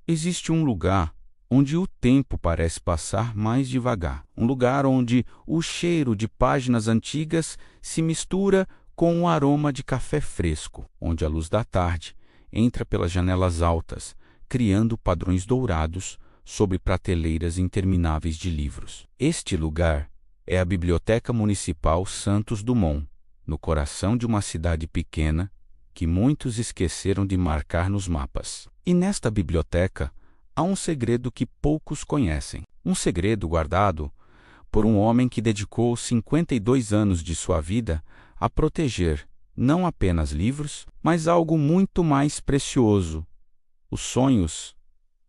Existe um lugar onde o tempo parece passar mais devagar. Um lugar onde o cheiro de páginas antigas se mistura com o aroma de café fresco, onde a luz da tarde entra pelas janelas altas, criando padrões dourados sobre prateleiras intermináveis de livros. Este lugar é a Biblioteca Municipal Santos Dumont, no coração de uma cidade pequena que muitos esqueceram de marcar nos mapas. E nesta biblioteca há um segredo que poucos conhecem. Um segredo guardado por um homem que dedicou 52 anos de sua vida a proteger não apenas livros, mas algo muito mais precioso: os sonhos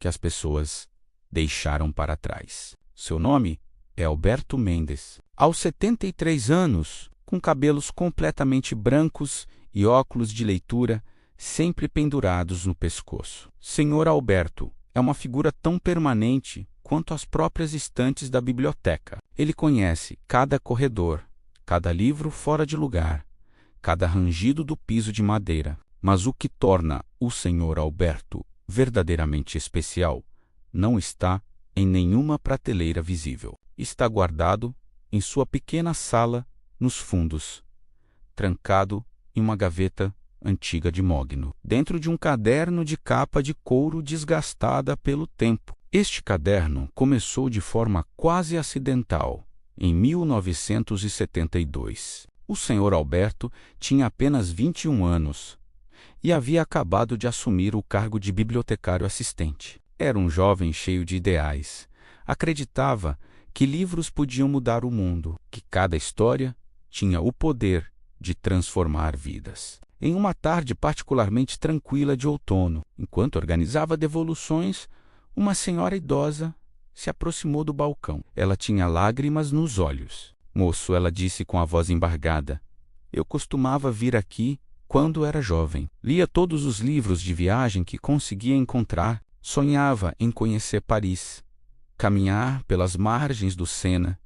que as pessoas deixaram para trás. Seu nome é Alberto Mendes. Aos 73 anos, com cabelos completamente brancos e óculos de leitura sempre pendurados no pescoço. Senhor Alberto é uma figura tão permanente quanto as próprias estantes da biblioteca. Ele conhece cada corredor, cada livro fora de lugar, cada rangido do piso de madeira. Mas o que torna o Senhor Alberto verdadeiramente especial não está em nenhuma prateleira visível. Está guardado em sua pequena sala nos fundos, trancado em uma gaveta antiga de mogno, dentro de um caderno de capa de couro desgastada pelo tempo. Este caderno começou de forma quase acidental, em 1972. O Sr. Alberto tinha apenas 21 anos e havia acabado de assumir o cargo de bibliotecário assistente. Era um jovem cheio de ideais. Acreditava que livros podiam mudar o mundo, que cada história tinha o poder de transformar vidas. Em uma tarde particularmente tranquila de outono, enquanto organizava devoluções, uma senhora idosa se aproximou do balcão. Ela tinha lágrimas nos olhos. Moço, ela disse com a voz embargada, eu costumava vir aqui quando era jovem. Lia todos os livros de viagem que conseguia encontrar. Sonhava em conhecer Paris, caminhar pelas margens do Sena,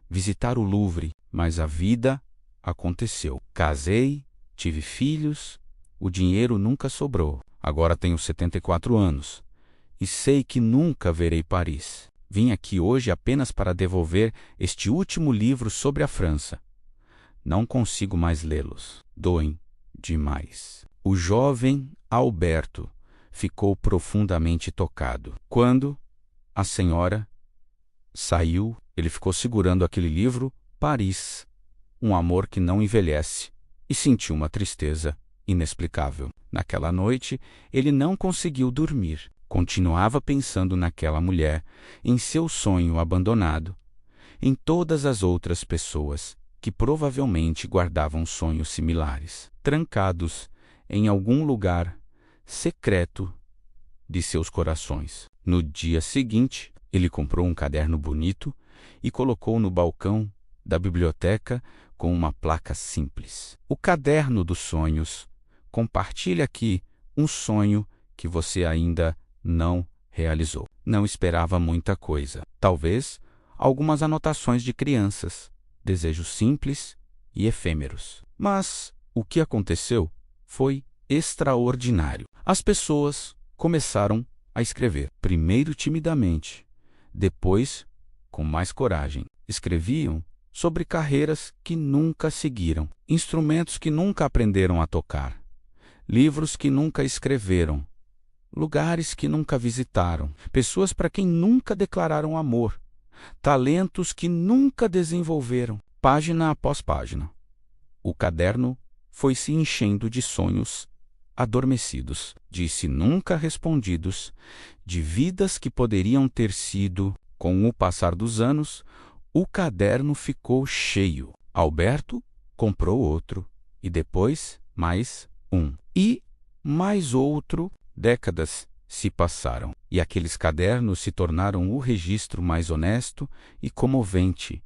visitar o Louvre, mas a vida aconteceu. Casei, tive filhos, o dinheiro nunca sobrou. Agora tenho 74 anos e sei que nunca verei Paris. Vim aqui hoje apenas para devolver este último livro sobre a França. Não consigo mais lê-los. Doem demais. O jovem Alberto ficou profundamente tocado. Quando a senhora saiu, ele ficou segurando aquele livro, Paris, um amor que não envelhece, e sentiu uma tristeza inexplicável. Naquela noite, ele não conseguiu dormir. Continuava pensando naquela mulher, em seu sonho abandonado, em todas as outras pessoas que provavelmente guardavam sonhos similares, trancados em algum lugar secreto de seus corações. No dia seguinte, ele comprou um caderno bonito e colocou no balcão da biblioteca com uma placa simples. O caderno dos sonhos. Compartilhe aqui um sonho que você ainda não realizou. Não esperava muita coisa. Talvez algumas anotações de crianças, desejos simples e efêmeros. Mas o que aconteceu foi extraordinário. As pessoas começaram a escrever, primeiro timidamente, depois com mais coragem. Escreviam sobre carreiras que nunca seguiram, instrumentos que nunca aprenderam a tocar, livros que nunca escreveram, lugares que nunca visitaram, pessoas para quem nunca declararam amor, talentos que nunca desenvolveram, página após página. O caderno foi se enchendo de sonhos adormecidos, disse nunca respondidos, de vidas que poderiam ter sido. Com o passar dos anos, o caderno ficou cheio. Alberto comprou outro, e depois mais um. E mais outro. Décadas se passaram, e aqueles cadernos se tornaram o registro mais honesto e comovente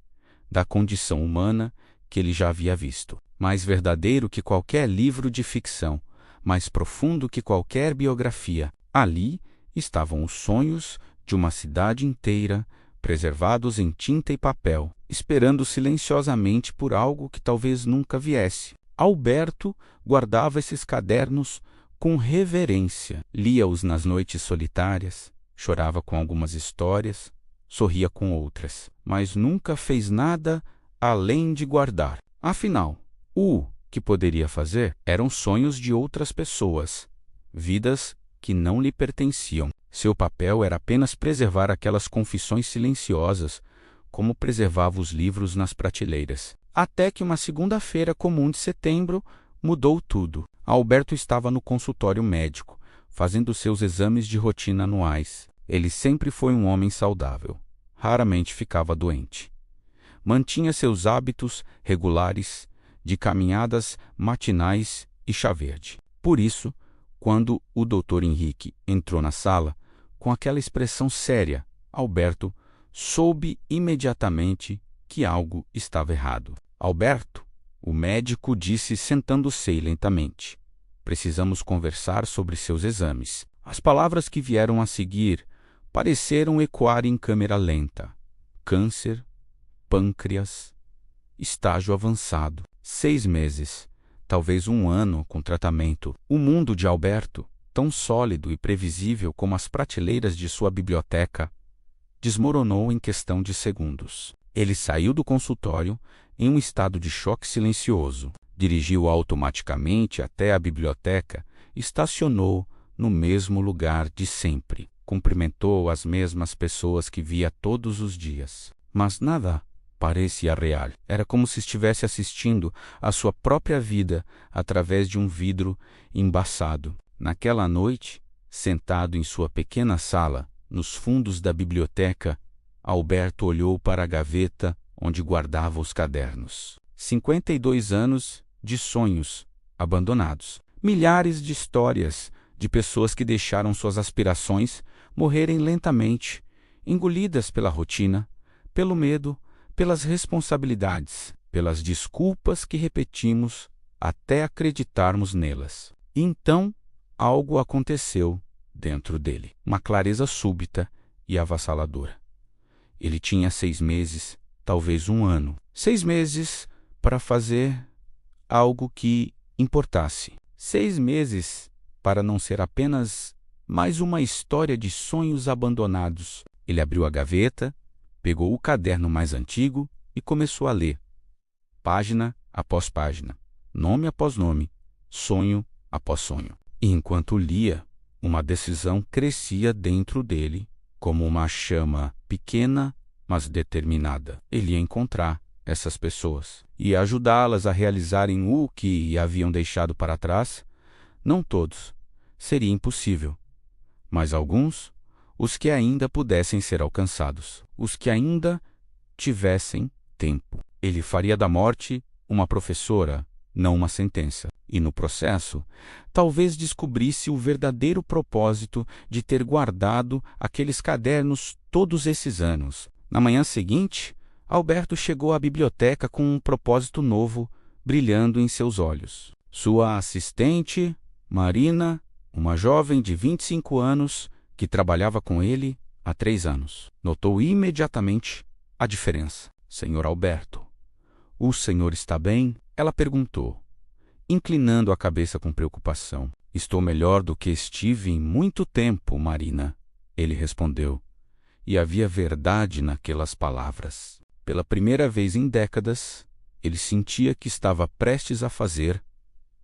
da condição humana que ele já havia visto. Mais verdadeiro que qualquer livro de ficção, mais profundo que qualquer biografia. Ali estavam os sonhos de uma cidade inteira, preservados em tinta e papel, esperando silenciosamente por algo que talvez nunca viesse. Alberto guardava esses cadernos com reverência, lia-os nas noites solitárias, chorava com algumas histórias, sorria com outras, mas nunca fez nada além de guardar. Afinal, o que poderia fazer eram sonhos de outras pessoas, vidas que não lhe pertenciam. Seu papel era apenas preservar aquelas confissões silenciosas, como preservava os livros nas prateleiras. Até que uma segunda-feira comum de setembro mudou tudo. Alberto estava no consultório médico, fazendo seus exames de rotina anuais. Ele sempre foi um homem saudável. Raramente ficava doente. Mantinha seus hábitos regulares de caminhadas matinais e chá verde. Por isso, quando o Dr. Henrique entrou na sala, com aquela expressão séria, Alberto soube imediatamente que algo estava errado. Alberto, o médico disse sentando-se lentamente. Precisamos conversar sobre seus exames. As palavras que vieram a seguir pareceram ecoar em câmera lenta. Câncer, pâncreas, estágio avançado. 6 meses, talvez 1 ano com tratamento. O mundo de Alberto, tão sólido e previsível como as prateleiras de sua biblioteca, desmoronou em questão de segundos. Ele saiu do consultório em um estado de choque silencioso. Dirigiu automaticamente até a biblioteca, estacionou no mesmo lugar de sempre. Cumprimentou as mesmas pessoas que via todos os dias. Mas nada parecia real. Era como se estivesse assistindo à sua própria vida através de um vidro embaçado. Naquela noite, sentado em sua pequena sala, nos fundos da biblioteca, Alberto olhou para a gaveta onde guardava os cadernos. 52 anos de sonhos abandonados. Milhares de histórias de pessoas que deixaram suas aspirações morrerem lentamente, engolidas pela rotina, pelo medo, pelas responsabilidades, pelas desculpas que repetimos até acreditarmos nelas. E então, algo aconteceu dentro dele. Uma clareza súbita e avassaladora. Ele tinha 6 meses, talvez 1 ano. 6 meses para fazer algo que importasse. 6 meses para não ser apenas mais uma história de sonhos abandonados. Ele abriu a gaveta, pegou o caderno mais antigo e começou a ler. Página após página, nome após nome, sonho após sonho. E enquanto lia, uma decisão crescia dentro dele, como uma chama pequena, mas determinada. Ele ia encontrar essas pessoas e ajudá-las a realizarem o que haviam deixado para trás. Não todos, seria impossível, mas alguns, os que ainda pudessem ser alcançados, os que ainda tivessem tempo. Ele faria da morte uma professora, não uma sentença. E no processo, talvez descobrisse o verdadeiro propósito de ter guardado aqueles cadernos todos esses anos. Na manhã seguinte, Alberto chegou à biblioteca com um propósito novo brilhando em seus olhos. Sua assistente, Marina, uma jovem de 25 anos que trabalhava com ele há 3 anos, notou imediatamente a diferença. Senhor Alberto, o senhor está bem? Ela perguntou, inclinando a cabeça com preocupação. Estou melhor do que estive em muito tempo, Marina, ele respondeu. E havia verdade naquelas palavras. Pela primeira vez em décadas, ele sentia que estava prestes a fazer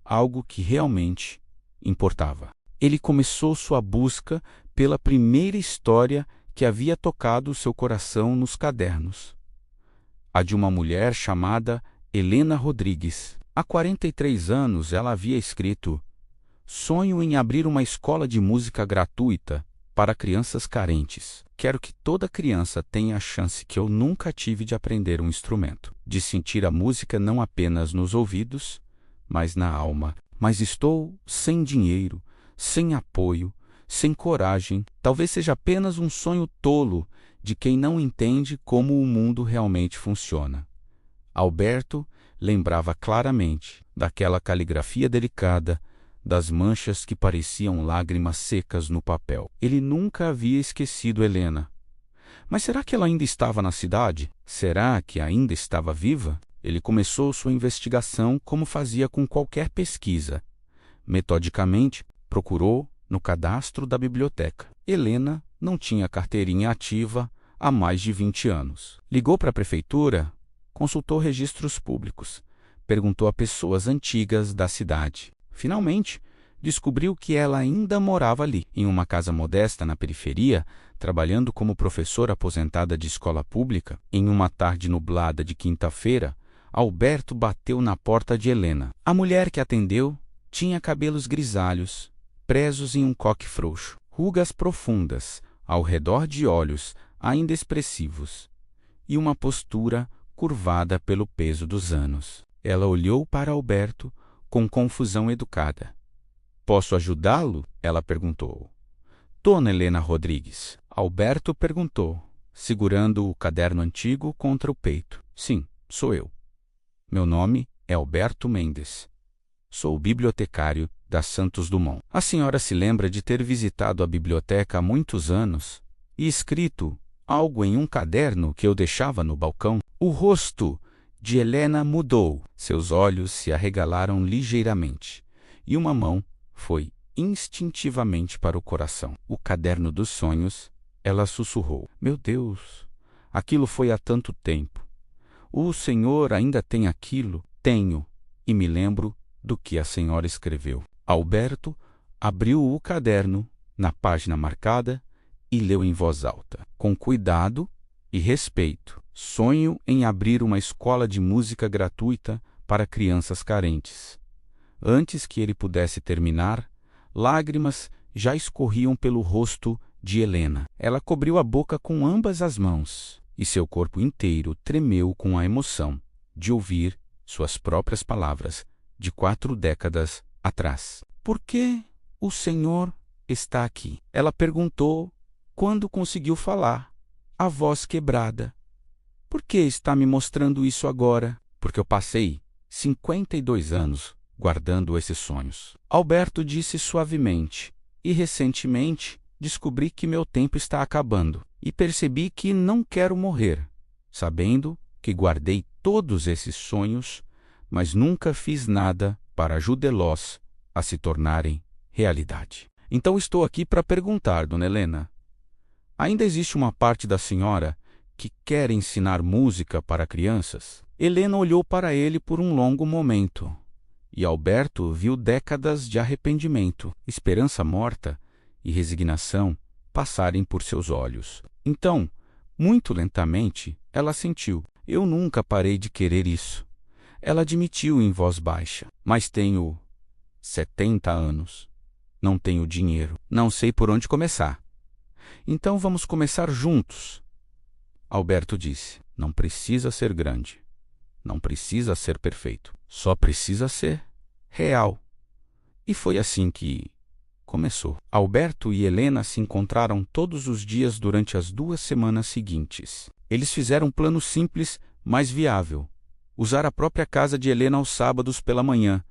algo que realmente importava. Ele começou sua busca pela primeira história que havia tocado seu coração nos cadernos. A de uma mulher chamada Helena Rodrigues. Há 43 anos ela havia escrito: sonho em abrir uma escola de música gratuita para crianças carentes. Quero que toda criança tenha a chance que eu nunca tive de aprender um instrumento, de sentir a música não apenas nos ouvidos, mas na alma. Mas estou sem dinheiro, sem apoio, sem coragem. Talvez seja apenas um sonho tolo de quem não entende como o mundo realmente funciona. Alberto lembrava claramente daquela caligrafia delicada, das manchas que pareciam lágrimas secas no papel. Ele nunca havia esquecido Helena. Mas será que ela ainda estava na cidade? Será que ainda estava viva? Ele começou sua investigação como fazia com qualquer pesquisa. Metodicamente, procurou no cadastro da biblioteca. Helena não tinha carteirinha ativa há mais de 20 anos. Ligou para a prefeitura, consultou registros públicos, perguntou a pessoas antigas da cidade. Finalmente, descobriu que ela ainda morava ali, em uma casa modesta na periferia, trabalhando como professora aposentada de escola pública. Em uma tarde nublada de quinta-feira, Alberto bateu na porta de Helena. A mulher que atendeu tinha cabelos grisalhos, presos em um coque frouxo, rugas profundas ao redor de olhos ainda expressivos, e uma postura curvada pelo peso dos anos. Ela olhou para Alberto com confusão educada. "Posso ajudá-lo?" ela perguntou. "Dona Helena Rodrigues." Alberto perguntou, segurando o caderno antigo contra o peito. "Sim, sou eu. Meu nome é Alberto Mendes. Sou o bibliotecário da Santos Dumont. A senhora se lembra de ter visitado a biblioteca há muitos anos e escrito algo em um caderno que eu deixava no balcão?" O rosto de Helena mudou. Seus olhos se arregalaram ligeiramente e uma mão foi instintivamente para o coração. "O caderno dos sonhos", ela sussurrou. "Meu Deus, aquilo foi há tanto tempo. O senhor ainda tem aquilo?" "Tenho, e me lembro do que a senhora escreveu." Alberto abriu o caderno na página marcada e leu em voz alta. "Com cuidado e respeito. Sonho em abrir uma escola de música gratuita para crianças carentes." Antes que ele pudesse terminar, lágrimas já escorriam pelo rosto de Helena. Ela cobriu a boca com ambas as mãos e seu corpo inteiro tremeu com a emoção de ouvir suas próprias palavras de 4 décadas atrás. "Por que o senhor está aqui?" ela perguntou quando conseguiu falar, a voz quebrada. "Por que está me mostrando isso agora?" "Porque eu passei 52 anos guardando esses sonhos." Alberto disse suavemente. "E recentemente descobri que meu tempo está acabando e percebi que não quero morrer, sabendo que guardei todos esses sonhos, mas nunca fiz nada para ajudá-los a se tornarem realidade. Então estou aqui para perguntar, dona Helena, ainda existe uma parte da senhora que quer ensinar música para crianças?" Helena olhou para ele por um longo momento, e Alberto viu décadas de arrependimento, esperança morta e resignação passarem por seus olhos. Então, muito lentamente, ela sentiu. "Eu nunca parei de querer isso." Ela admitiu em voz baixa. "Mas tenho 70 anos. Não tenho dinheiro. Não sei por onde começar." "Então vamos começar juntos." Alberto disse. "Não precisa ser grande. Não precisa ser perfeito. Só precisa ser real." E foi assim que começou. Alberto e Helena se encontraram todos os dias durante as 2 semanas seguintes. Eles fizeram um plano simples, mas viável. Usar a própria casa de Helena aos sábados pela manhã.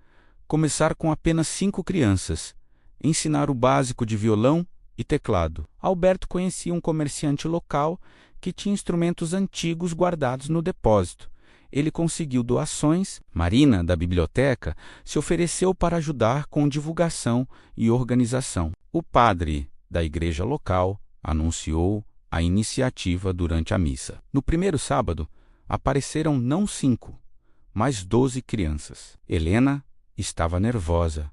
Começar com apenas 5 crianças. Ensinar o básico de violão e teclado. Alberto conhecia um comerciante local que tinha instrumentos antigos guardados no depósito. Ele conseguiu doações. Marina, da biblioteca, se ofereceu para ajudar com divulgação e organização. O padre da igreja local anunciou a iniciativa durante a missa. No primeiro sábado, apareceram não 5, mas 12 crianças. Helena estava nervosa.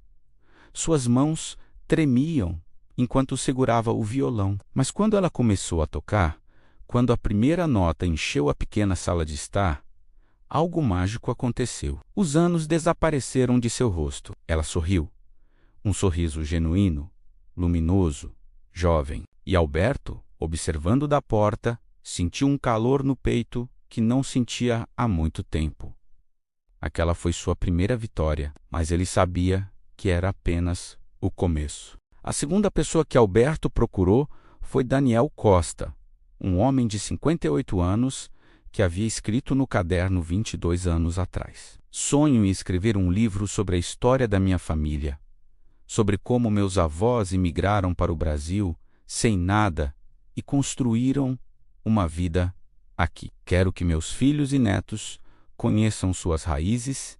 Suas mãos tremiam enquanto segurava o violão. Mas quando ela começou a tocar, quando a primeira nota encheu a pequena sala de estar, algo mágico aconteceu. Os anos desapareceram de seu rosto. Ela sorriu. Um sorriso genuíno, luminoso, jovem. E Alberto, observando da porta, sentiu um calor no peito que não sentia há muito tempo. Aquela foi sua primeira vitória, mas ele sabia que era apenas o começo. A segunda pessoa que Alberto procurou foi Daniel Costa, um homem de 58 anos que havia escrito no caderno 22 anos atrás. "Sonho em escrever um livro sobre a história da minha família, sobre como meus avós imigraram para o Brasil sem nada e construíram uma vida aqui. Quero que meus filhos e netos conheçam suas raízes,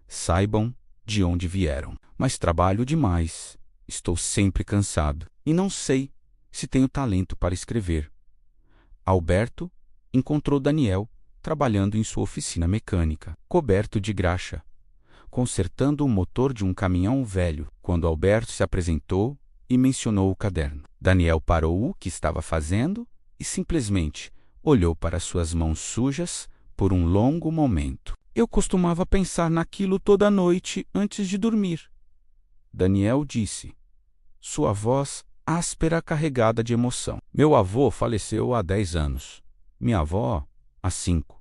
saibam de onde vieram. Mas trabalho demais, estou sempre cansado e não sei se tenho talento para escrever. Alberto encontrou Daniel trabalhando em sua oficina mecânica, coberto de graxa, consertando o motor de um caminhão velho, quando Alberto se apresentou e mencionou o caderno. Daniel parou o que estava fazendo e simplesmente olhou para suas mãos sujas por um longo momento. Eu costumava pensar naquilo toda noite antes de dormir, Daniel disse, sua voz áspera carregada de emoção. Meu avô faleceu há 10 anos. Minha avó, há 5.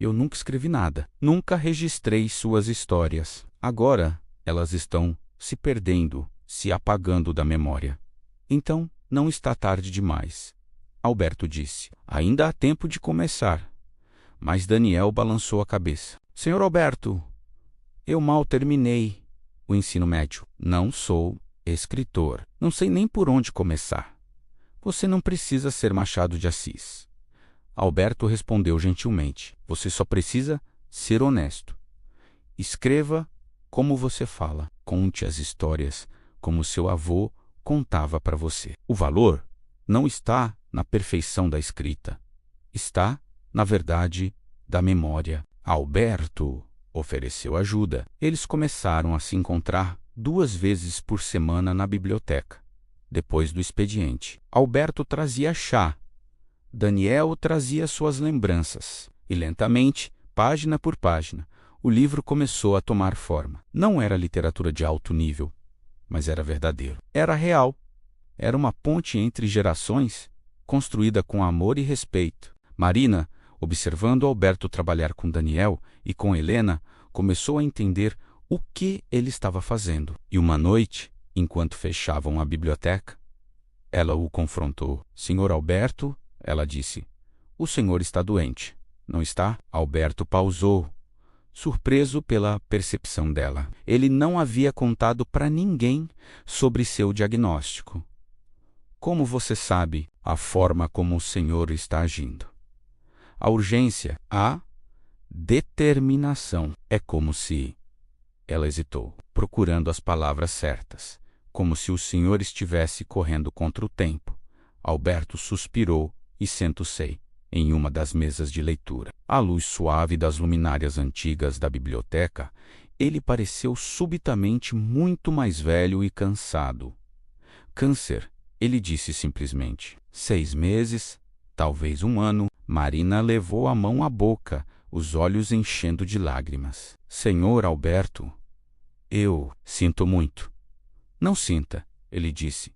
Eu nunca escrevi nada. Nunca registrei suas histórias. Agora, elas estão se perdendo, se apagando da memória. Então, não está tarde demais, Alberto disse. Ainda há tempo de começar. Mas Daniel balançou a cabeça. Senhor Alberto, eu mal terminei o ensino médio. Não sou escritor. Não sei nem por onde começar. Você não precisa ser Machado de Assis. Alberto respondeu gentilmente. Você só precisa ser honesto. Escreva como você fala. Conte as histórias como seu avô contava para você. O valor não está na perfeição da escrita. Está, na verdade, da memória. Alberto ofereceu ajuda. Eles começaram a se encontrar 2 vezes por semana na biblioteca, depois do expediente. Alberto trazia chá. Daniel trazia suas lembranças. E lentamente, página por página, o livro começou a tomar forma. Não era literatura de alto nível, mas era verdadeiro. Era real. Era uma ponte entre gerações, construída com amor e respeito. Marina, observando Alberto trabalhar com Daniel e com Helena, começou a entender o que ele estava fazendo. E uma noite, enquanto fechavam a biblioteca, ela o confrontou. Senhor Alberto, ela disse, o senhor está doente, não está? Alberto pausou, surpreso pela percepção dela. Ele não havia contado para ninguém sobre seu diagnóstico. Como você sabe a forma como o senhor está agindo? A urgência, a determinação. É como se... Ela hesitou, procurando as palavras certas, como se o senhor estivesse correndo contra o tempo. Alberto suspirou e sentou-se em uma das mesas de leitura. À luz suave das luminárias antigas da biblioteca, ele pareceu subitamente muito mais velho e cansado. Câncer, ele disse simplesmente. 6 meses, talvez 1 ano. Marina levou a mão à boca, os olhos enchendo de lágrimas. Senhor Alberto, eu sinto muito. Não sinta, ele disse,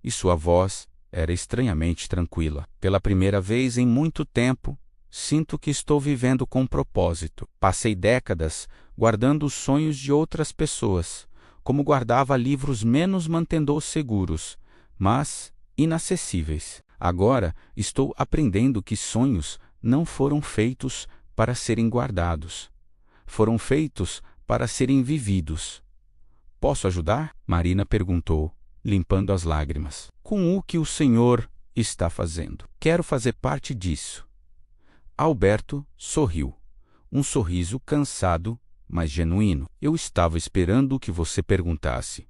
e sua voz era estranhamente tranquila. Pela primeira vez em muito tempo, sinto que estou vivendo com propósito. Passei décadas guardando os sonhos de outras pessoas, como guardava livros menos mantendo-os seguros, mas inacessíveis. Agora estou aprendendo que sonhos não foram feitos para serem guardados. Foram feitos para serem vividos. Posso ajudar? Marina perguntou, limpando as lágrimas. Com o que o senhor está fazendo? Quero fazer parte disso. Alberto sorriu. Um sorriso cansado, mas genuíno. Eu estava esperando que você perguntasse.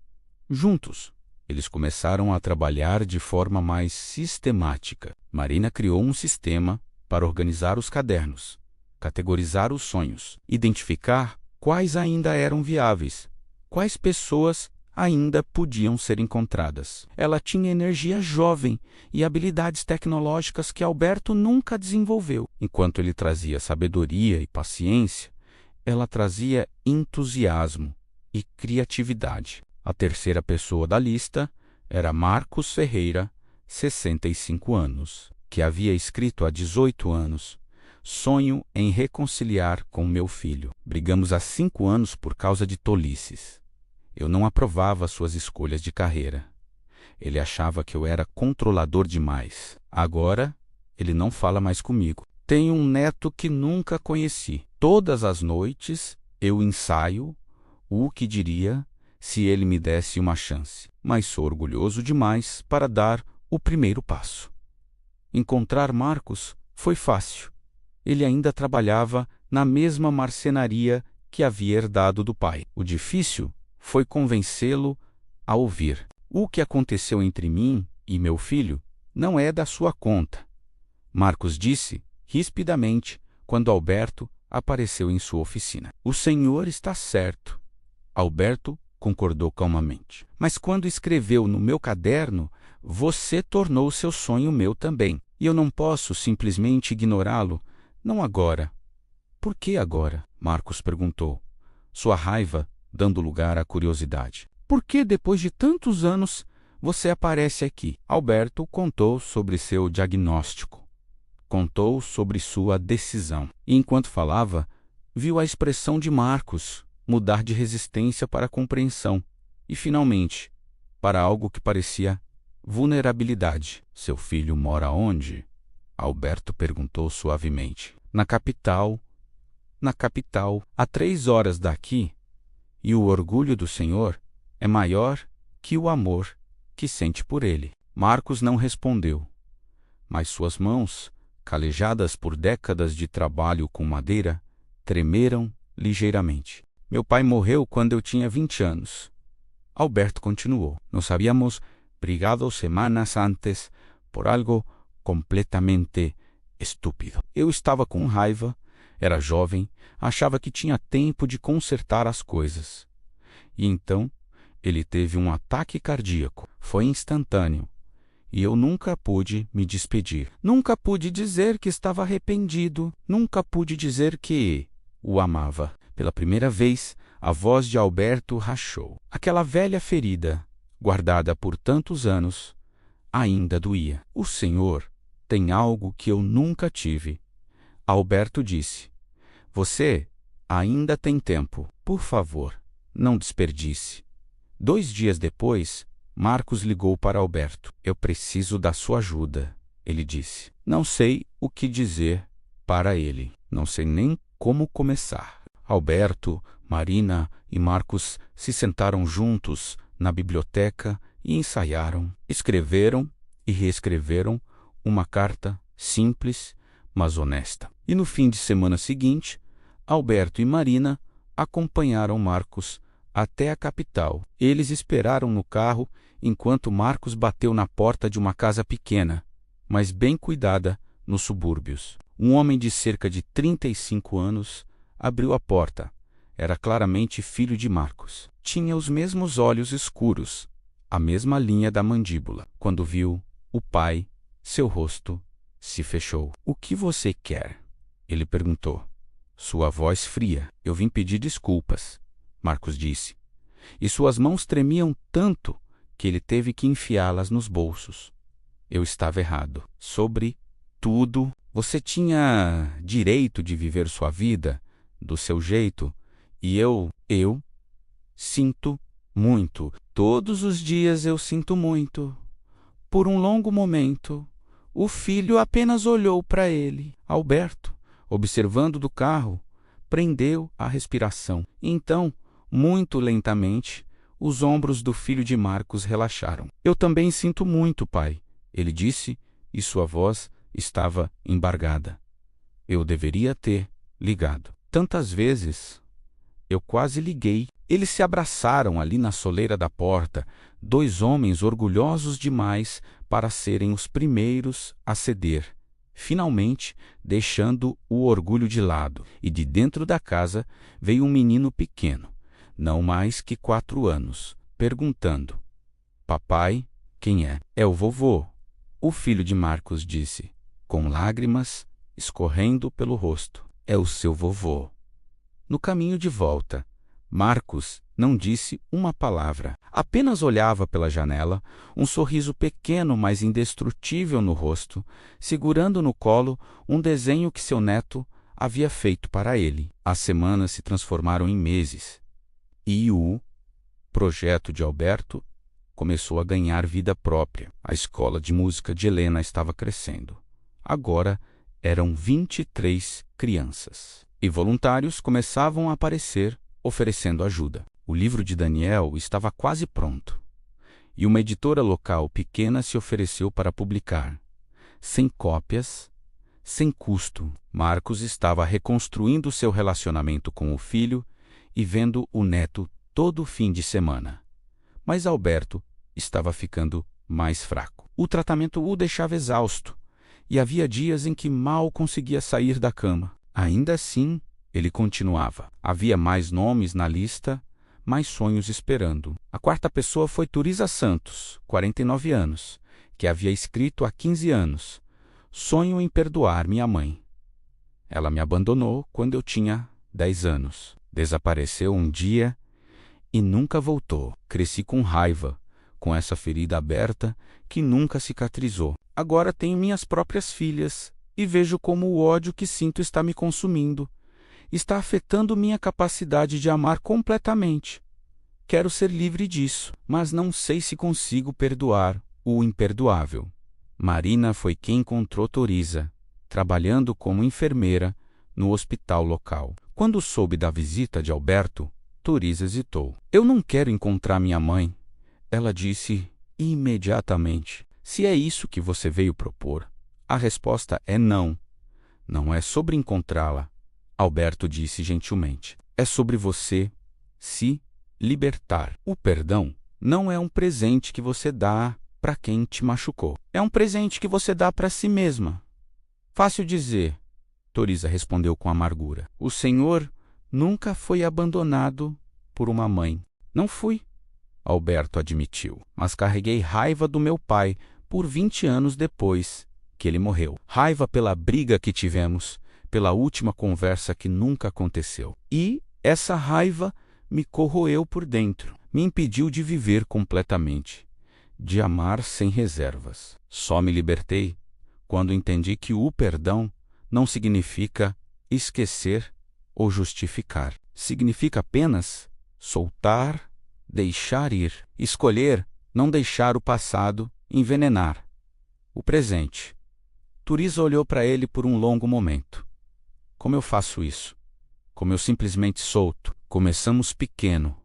Juntos, eles começaram a trabalhar de forma mais sistemática. Marina criou um sistema para organizar os cadernos, categorizar os sonhos, identificar quais ainda eram viáveis, quais pessoas ainda podiam ser encontradas. Ela tinha energia jovem e habilidades tecnológicas que Alberto nunca desenvolveu. Enquanto ele trazia sabedoria e paciência, ela trazia entusiasmo e criatividade. A terceira pessoa da lista era Marcos Ferreira, 65 anos, que havia escrito há 18 anos: Sonho em reconciliar com meu filho. Brigamos há 5 anos por causa de tolices. Eu não aprovava suas escolhas de carreira. Ele achava que eu era controlador demais. Agora, ele não fala mais comigo. Tenho um neto que nunca conheci. Todas as noites, eu ensaio o que diria se ele me desse uma chance. Mas sou orgulhoso demais para dar o primeiro passo. Encontrar Marcos foi fácil. Ele ainda trabalhava na mesma marcenaria que havia herdado do pai. O difícil foi convencê-lo a ouvir. O que aconteceu entre mim e meu filho não é da sua conta, Marcos disse, rispidamente, quando Alberto apareceu em sua oficina. O senhor está certo, Alberto concordou calmamente. Mas quando escreveu no meu caderno, você tornou seu sonho meu também. E eu não posso simplesmente ignorá-lo, não agora. Por que agora? Marcos perguntou, sua raiva dando lugar à curiosidade. Por que depois de tantos anos você aparece aqui? Alberto contou sobre seu diagnóstico. Contou sobre sua decisão. E enquanto falava, viu a expressão de Marcos mudar de resistência para compreensão e, finalmente, para algo que parecia vulnerabilidade. Seu filho mora onde? Alberto perguntou suavemente. Na capital, a 3 horas daqui, e o orgulho do Senhor é maior que o amor que sente por ele. Marcos não respondeu, mas suas mãos, calejadas por décadas de trabalho com madeira, tremeram ligeiramente. Meu pai morreu quando eu tinha 20 anos. Alberto continuou. Nos habíamos brigado semanas antes por algo completamente estúpido. Eu estava com raiva, era jovem, achava que tinha tempo de consertar as coisas. E então, ele teve um ataque cardíaco. Foi instantâneo. E eu nunca pude me despedir. Nunca pude dizer que estava arrependido. Nunca pude dizer que o amava. Pela primeira vez, a voz de Alberto rachou. Aquela velha ferida, guardada por tantos anos, ainda doía. O Senhor tem algo que eu nunca tive. Alberto disse. Você ainda tem tempo. Por favor, não desperdice. 2 dias depois, Marcos ligou para Alberto. Eu preciso da sua ajuda, ele disse. Não sei o que dizer para ele. Não sei nem como começar. Alberto, Marina e Marcos se sentaram juntos na biblioteca e ensaiaram, escreveram e reescreveram uma carta simples, mas honesta. E no fim de semana seguinte, Alberto e Marina acompanharam Marcos até a capital. Eles esperaram no carro enquanto Marcos bateu na porta de uma casa pequena, mas bem cuidada, nos subúrbios. Um homem de cerca de 35 anos abriu a porta. Era claramente filho de Marcos. Tinha os mesmos olhos escuros, a mesma linha da mandíbula. Quando viu o pai, seu rosto se fechou. O que você quer? Ele perguntou. Sua voz fria. Eu vim pedir desculpas, Marcos disse. E suas mãos tremiam tanto que ele teve que enfiá-las nos bolsos. Eu estava errado. Sobre tudo, você tinha direito de viver sua vida do seu jeito, e eu sinto muito. Todos os dias eu sinto muito. Por um longo momento, o filho apenas olhou para ele. Alberto, observando do carro, prendeu a respiração. Então, muito lentamente, os ombros do filho de Marcos relaxaram. Eu também sinto muito, pai, ele disse, e sua voz estava embargada. Eu deveria ter ligado. Tantas vezes, eu quase liguei. Eles se abraçaram ali na soleira da porta, 2 homens orgulhosos demais para serem os primeiros a ceder, finalmente deixando o orgulho de lado. E de dentro da casa veio um menino pequeno, não mais que 4 anos, perguntando: Papai, quem é? É o vovô, o filho de Marcos disse, com lágrimas escorrendo pelo rosto. É o seu vovô. No caminho de volta, Marcos não disse uma palavra. Apenas olhava pela janela, um sorriso pequeno, mas indestrutível no rosto, segurando no colo um desenho que seu neto havia feito para ele. As semanas se transformaram em meses. E o projeto de Alberto começou a ganhar vida própria. A escola de música de Helena estava crescendo. Agora eram 23 crianças. E voluntários começavam a aparecer, oferecendo ajuda. O livro de Daniel estava quase pronto. E uma editora local pequena se ofereceu para publicar. Sem cópias, sem custo. Marcos estava reconstruindo seu relacionamento com o filho e vendo o neto todo fim de semana. Mas Alberto estava ficando mais fraco. O tratamento o deixava exausto, e havia dias em que mal conseguia sair da cama. Ainda assim, ele continuava. Havia mais nomes na lista, mais sonhos esperando. A quarta pessoa foi Turiza Santos, 49 anos, que havia escrito há 15 anos: "Sonho em perdoar minha mãe. Ela me abandonou quando eu tinha 10 anos. Desapareceu um dia e nunca voltou. Cresci com raiva, com essa ferida aberta que nunca cicatrizou. Agora tenho minhas próprias filhas e vejo como o ódio que sinto está me consumindo. Está afetando minha capacidade de amar completamente. Quero ser livre disso, mas não sei se consigo perdoar o imperdoável." Marina foi quem encontrou Turiza, trabalhando como enfermeira no hospital local. Quando soube da visita de Alberto, Turiza hesitou. "Eu não quero encontrar minha mãe", ela disse imediatamente. "Se é isso que você veio propor, a resposta é não. Não é sobre encontrá-la", Alberto disse gentilmente. "É sobre você se libertar. O perdão não é um presente que você dá para quem te machucou. É um presente que você dá para si mesma." "Fácil dizer", Turiza respondeu com amargura. "O senhor nunca foi abandonado por uma mãe." "Não fui", Alberto admitiu, "mas carreguei raiva do meu pai por 20 anos depois que ele morreu. Raiva pela briga que tivemos, pela última conversa que nunca aconteceu. E essa raiva me corroeu por dentro, me impediu de viver completamente, de amar sem reservas. Só me libertei quando entendi que o perdão não significa esquecer ou justificar. Significa apenas soltar, deixar ir, escolher não deixar o passado envenenar o presente." Turiza olhou para ele por um longo momento. "Como eu faço isso? Como eu simplesmente solto?" "Começamos pequeno",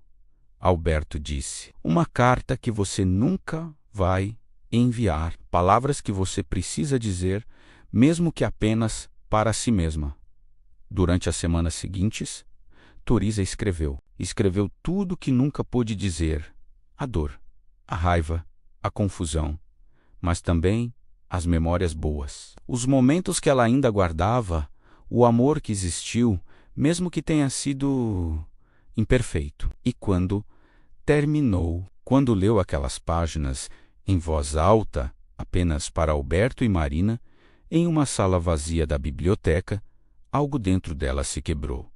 Alberto disse. "Uma carta que você nunca vai enviar. Palavras que você precisa dizer, mesmo que apenas para si mesma." Durante as semanas seguintes, Turiza escreveu. Escreveu tudo o que nunca pôde dizer: a dor, a raiva, a confusão, mas também as memórias boas. Os momentos que ela ainda guardava, o amor que existiu, mesmo que tenha sido imperfeito. E quando terminou, quando leu aquelas páginas em voz alta, apenas para Alberto e Marina, em uma sala vazia da biblioteca, algo dentro dela se quebrou.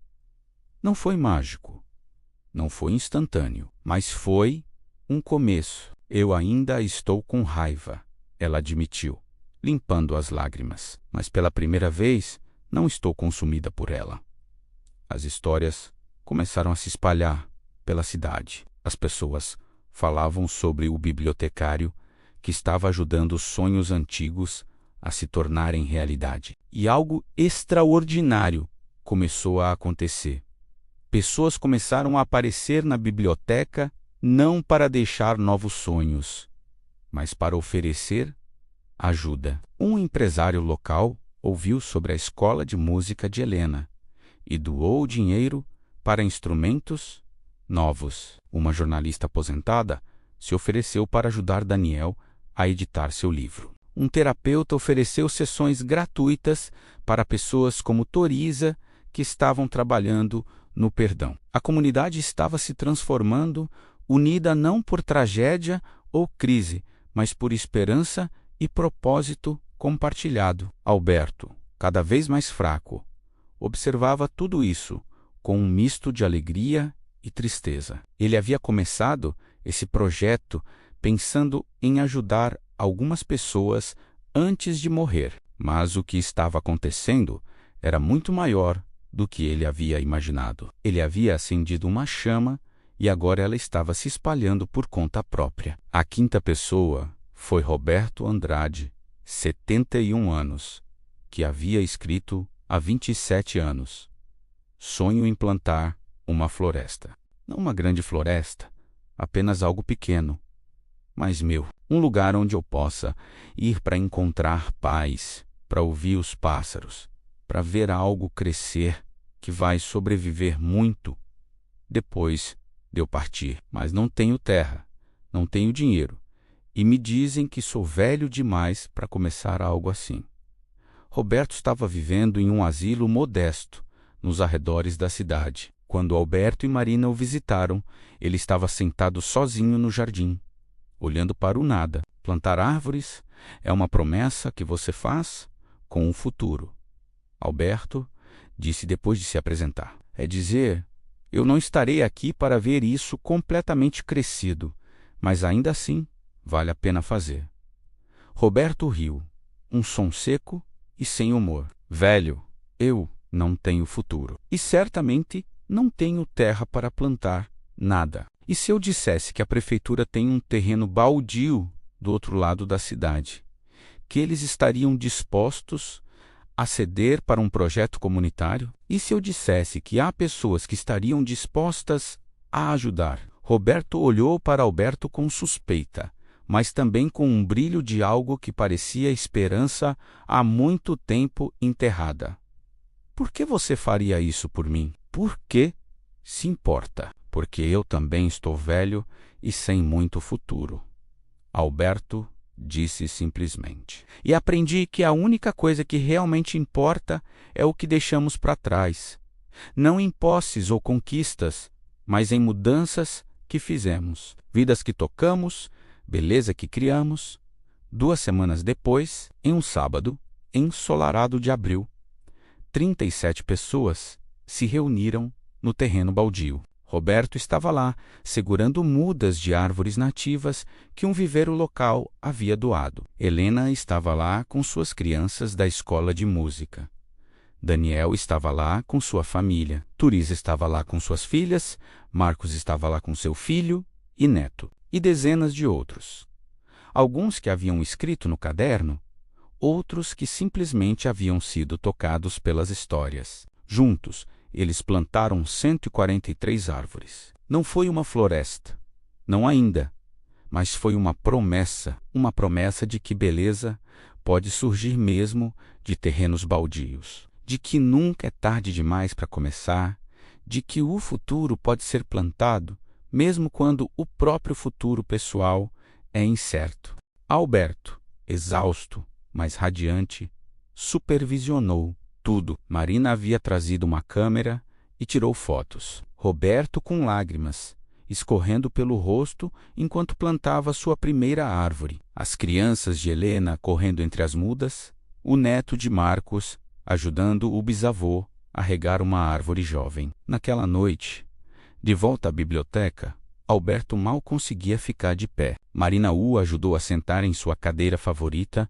Não foi mágico, não foi instantâneo, mas foi um começo. "Eu ainda estou com raiva", ela admitiu, limpando as lágrimas. "Mas pela primeira vez, não estou consumida por ela." As histórias começaram a se espalhar pela cidade. As pessoas falavam sobre o bibliotecário que estava ajudando os sonhos antigos a se tornarem realidade. E algo extraordinário começou a acontecer. Pessoas começaram a aparecer na biblioteca não para deixar novos sonhos, mas para oferecer ajuda. Um empresário local ouviu sobre a escola de música de Helena e doou dinheiro para instrumentos novos. Uma jornalista aposentada se ofereceu para ajudar Daniel a editar seu livro. Um terapeuta ofereceu sessões gratuitas para pessoas como Turiza que estavam trabalhando no perdão. A comunidade estava se transformando, unida não por tragédia ou crise, mas por esperança e propósito compartilhado. Alberto, cada vez mais fraco, observava tudo isso com um misto de alegria e tristeza. Ele havia começado esse projeto pensando em ajudar algumas pessoas antes de morrer, mas o que estava acontecendo era muito maior do que ele havia imaginado. Ele havia acendido uma chama e agora ela estava se espalhando por conta própria. A quinta pessoa foi Roberto Andrade, 71 anos, que havia escrito há 27 anos: "Sonho em plantar uma floresta. Não uma grande floresta, apenas algo pequeno, mas meu. Um lugar onde eu possa ir para encontrar paz, para ouvir os pássaros, para ver algo crescer que vai sobreviver muito depois de eu partir. Mas não tenho terra, não tenho dinheiro e me dizem que sou velho demais para começar algo assim. Roberto estava vivendo em um asilo modesto, nos arredores da cidade. Quando Alberto e Marina o visitaram, ele estava sentado sozinho no jardim, olhando para o nada. Plantar árvores é uma promessa que você faz com o futuro. Alberto disse depois de se apresentar. É dizer, eu não estarei aqui para ver isso completamente crescido, mas ainda assim vale a pena fazer. Roberto riu, um som seco e sem humor. Velho, eu não tenho futuro. E certamente não tenho terra para plantar nada. E se eu dissesse que a prefeitura tem um terreno baldio do outro lado da cidade, que eles estariam dispostos a ceder para um projeto comunitário? E se eu dissesse que há pessoas que estariam dispostas a ajudar? Roberto olhou para Alberto com suspeita, mas também com um brilho de algo que parecia esperança há muito tempo enterrada. Por que você faria isso por mim? Por que se importa? Porque eu também estou velho e sem muito futuro. Alberto disse simplesmente. E aprendi que a única coisa que realmente importa é o que deixamos para trás. Não em posses ou conquistas, mas em mudanças que fizemos, vidas que tocamos, beleza que criamos. 2 semanas depois, em um sábado ensolarado de abril, 37 pessoas se reuniram no terreno baldio. Roberto estava lá, segurando mudas de árvores nativas que um viveiro local havia doado. Helena estava lá com suas crianças da escola de música. Daniel estava lá com sua família. Turiza estava lá com suas filhas. Marcos estava lá com seu filho e neto. E dezenas de outros. Alguns que haviam escrito no caderno, outros que simplesmente haviam sido tocados pelas histórias. Juntos, eles plantaram 143 árvores. Não foi uma floresta, não ainda, mas foi uma promessa de que beleza pode surgir mesmo de terrenos baldios, de que nunca é tarde demais para começar, de que o futuro pode ser plantado mesmo quando o próprio futuro pessoal é incerto. Alberto, exausto, mas radiante, supervisionou tudo. Marina havia trazido uma câmera e tirou fotos. Roberto com lágrimas escorrendo pelo rosto enquanto plantava sua primeira árvore. As crianças de Helena correndo entre as mudas. O neto de Marcos ajudando o bisavô a regar uma árvore jovem. Naquela noite, de volta à biblioteca, Alberto mal conseguia ficar de pé. Marina o ajudou a sentar em sua cadeira favorita,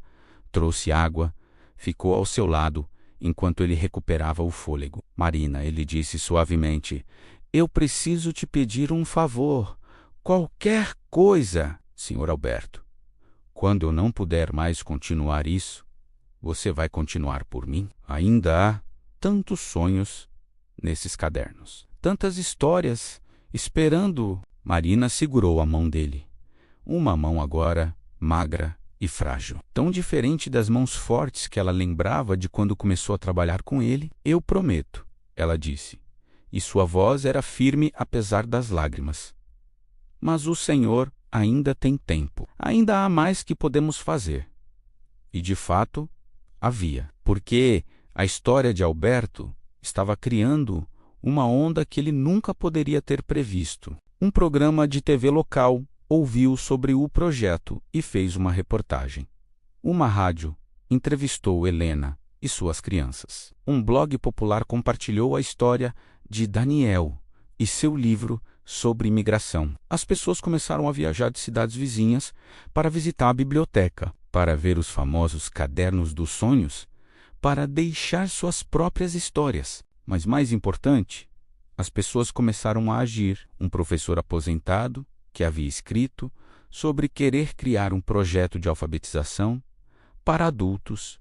trouxe água, ficou ao seu lado enquanto ele recuperava o fôlego. Marina, ele disse suavemente, eu preciso te pedir um favor. Qualquer coisa, Sr. Alberto. Quando eu não puder mais continuar isso, você vai continuar por mim? Ainda há tantos sonhos nesses cadernos. Tantas histórias esperando. Marina segurou a mão dele. Uma mão agora magra e frágil. Tão diferente das mãos fortes que ela lembrava de quando começou a trabalhar com ele. Eu prometo, ela disse. E sua voz era firme apesar das lágrimas. Mas o Senhor ainda tem tempo. Ainda há mais que podemos fazer. E de fato, havia. Porque a história de Alberto estava criando uma onda que ele nunca poderia ter previsto. Um programa de TV local ouviu sobre o projeto e fez uma reportagem. Uma rádio entrevistou Helena e suas crianças. Um blog popular compartilhou a história de Daniel e seu livro sobre imigração. As pessoas começaram a viajar de cidades vizinhas para visitar a biblioteca, para ver os famosos cadernos dos sonhos, para deixar suas próprias histórias. Mas mais importante, as pessoas começaram a agir. Um professor aposentado, que havia escrito sobre querer criar um projeto de alfabetização para adultos,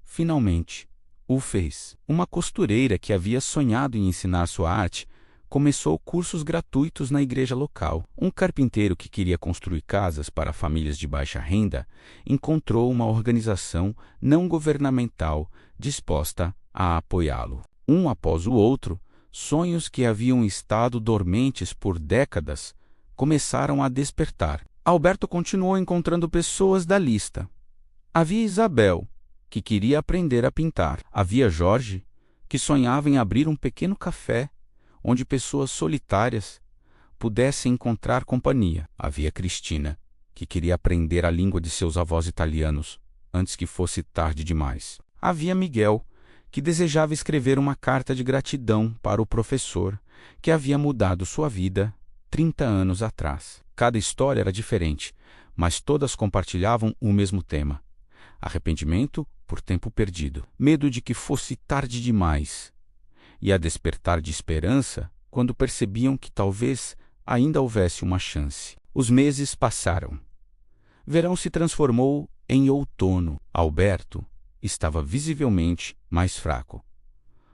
finalmente o fez. Uma costureira que havia sonhado em ensinar sua arte começou cursos gratuitos na igreja local. Um carpinteiro que queria construir casas para famílias de baixa renda encontrou uma organização não governamental disposta a apoiá-lo. Um após o outro, sonhos que haviam estado dormentes por décadas começaram a despertar. Alberto continuou encontrando pessoas da lista. Havia Isabel, que queria aprender a pintar. Havia Jorge, que sonhava em abrir um pequeno café onde pessoas solitárias pudessem encontrar companhia. Havia Cristina, que queria aprender a língua de seus avós italianos antes que fosse tarde demais. Havia Miguel, que desejava escrever uma carta de gratidão para o professor que havia mudado sua vida 30 anos atrás. Cada história era diferente, mas todas compartilhavam o mesmo tema: arrependimento por tempo perdido, medo de que fosse tarde demais, e a despertar de esperança quando percebiam que talvez ainda houvesse uma chance. Os meses passaram. Verão se transformou em outono. Alberto estava visivelmente mais fraco.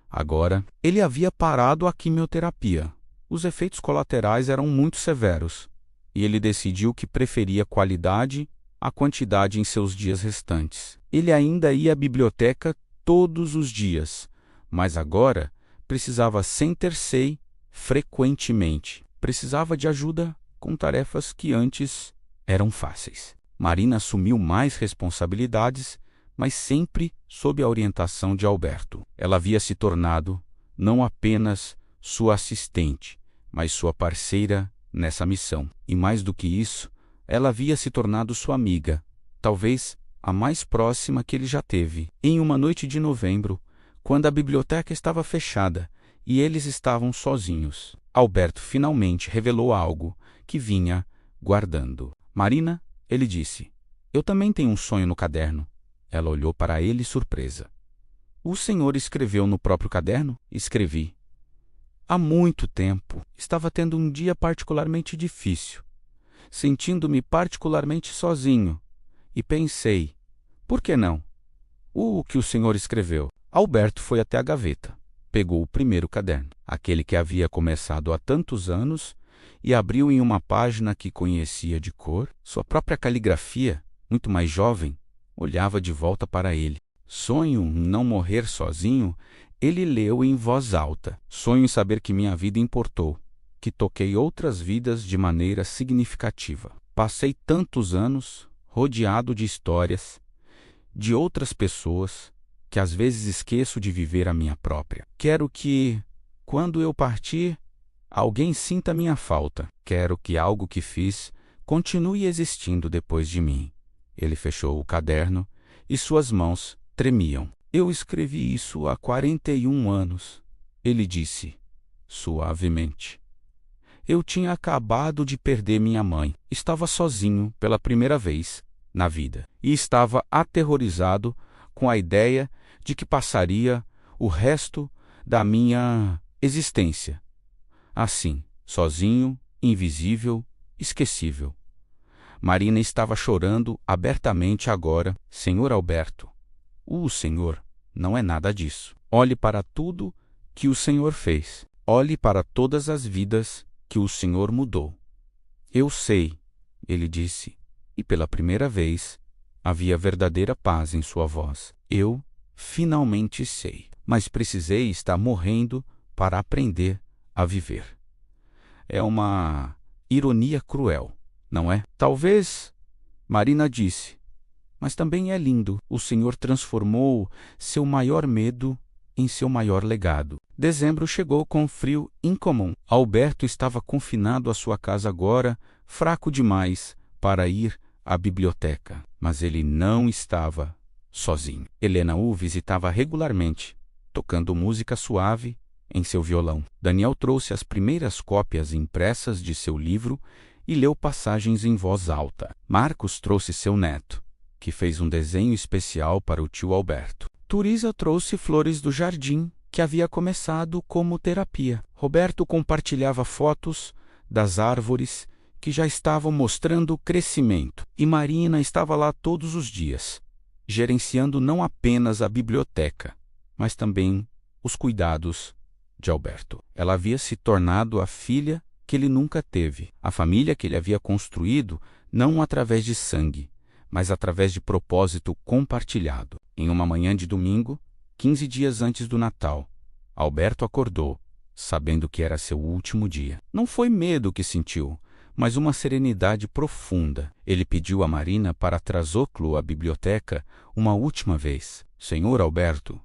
Agora, ele havia parado a quimioterapia. Os efeitos colaterais eram muito severos, e ele decidiu que preferia qualidade à quantidade em seus dias restantes. Ele ainda ia à biblioteca todos os dias, mas agora precisava sentar-se frequentemente. Precisava de ajuda com tarefas que antes eram fáceis. Marina assumiu mais responsabilidades, mas sempre sob a orientação de Alberto. Ela havia se tornado não apenas sua assistente, mas sua parceira nessa missão. E mais do que isso, ela havia se tornado sua amiga, talvez a mais próxima que ele já teve. Em uma noite de novembro, quando a biblioteca estava fechada e eles estavam sozinhos, Alberto finalmente revelou algo que vinha guardando. Marina, ele disse, eu também tenho um sonho no caderno. Ela olhou para ele surpresa. O senhor escreveu no próprio caderno? Escrevi. Há muito tempo, estava tendo um dia particularmente difícil, sentindo-me particularmente sozinho, e pensei, por que não? O que o senhor escreveu? Alberto foi até a gaveta, pegou o primeiro caderno, aquele que havia começado há tantos anos, e abriu em uma página que conhecia de cor. Sua própria caligrafia, muito mais jovem, olhava de volta para ele. Sonho não morrer sozinho, ele leu em voz alta. Sonho em saber que minha vida importou, que toquei outras vidas de maneira significativa. Passei tantos anos rodeado de histórias, de outras pessoas, que às vezes esqueço de viver a minha própria. Quero que, quando eu partir, alguém sinta minha falta. Quero que algo que fiz continue existindo depois de mim. Ele fechou o caderno e suas mãos tremiam. Eu escrevi isso há 41 anos, ele disse, suavemente. Eu tinha acabado de perder minha mãe. Estava sozinho pela primeira vez na vida e estava aterrorizado com a ideia de que passaria o resto da minha existência assim, sozinho, invisível, esquecível. Marina estava chorando abertamente agora. Senhor Alberto, o senhor não é nada disso. Olhe para tudo que o senhor fez. Olhe para todas as vidas que o senhor mudou. Eu sei, ele disse, e pela primeira vez havia verdadeira paz em sua voz. Eu finalmente sei, mas precisei estar morrendo para aprender a viver. É uma ironia cruel, não é? Talvez, Marina disse, mas também é lindo. O Senhor transformou seu maior medo em seu maior legado. Dezembro chegou com frio incomum. Alberto estava confinado à sua casa agora, fraco demais para ir à biblioteca. Mas ele não estava sozinho. Helena o visitava regularmente, tocando música suave em seu violão. Daniel trouxe as primeiras cópias impressas de seu livro e leu passagens em voz alta. Marcos trouxe seu neto, que fez um desenho especial para o tio Alberto. Turisa trouxe flores do jardim, que havia começado como terapia. Roberto compartilhava fotos das árvores que já estavam mostrando crescimento. E Marina estava lá todos os dias, gerenciando não apenas a biblioteca, mas também os cuidados de Alberto. Ela havia se tornado a filha que ele nunca teve, a família que ele havia construído não através de sangue, mas através de propósito compartilhado. Em uma manhã de domingo, 15 dias antes do Natal, Alberto acordou, sabendo que era seu último dia. Não foi medo que sentiu, mas uma serenidade profunda. Ele pediu a Marina para trazê-lo à biblioteca uma última vez. Senhor Alberto,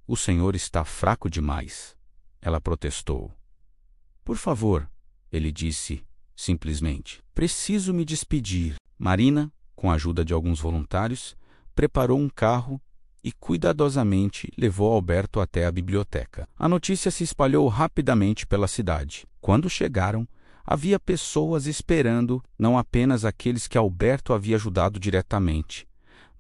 o senhor está fraco demais, ela protestou. Por favor, ele disse, simplesmente. Preciso me despedir. Marina, com a ajuda de alguns voluntários, preparou um carro e cuidadosamente levou Alberto até a biblioteca. A notícia se espalhou rapidamente pela cidade. Quando chegaram, havia pessoas esperando, não apenas aqueles que Alberto havia ajudado diretamente,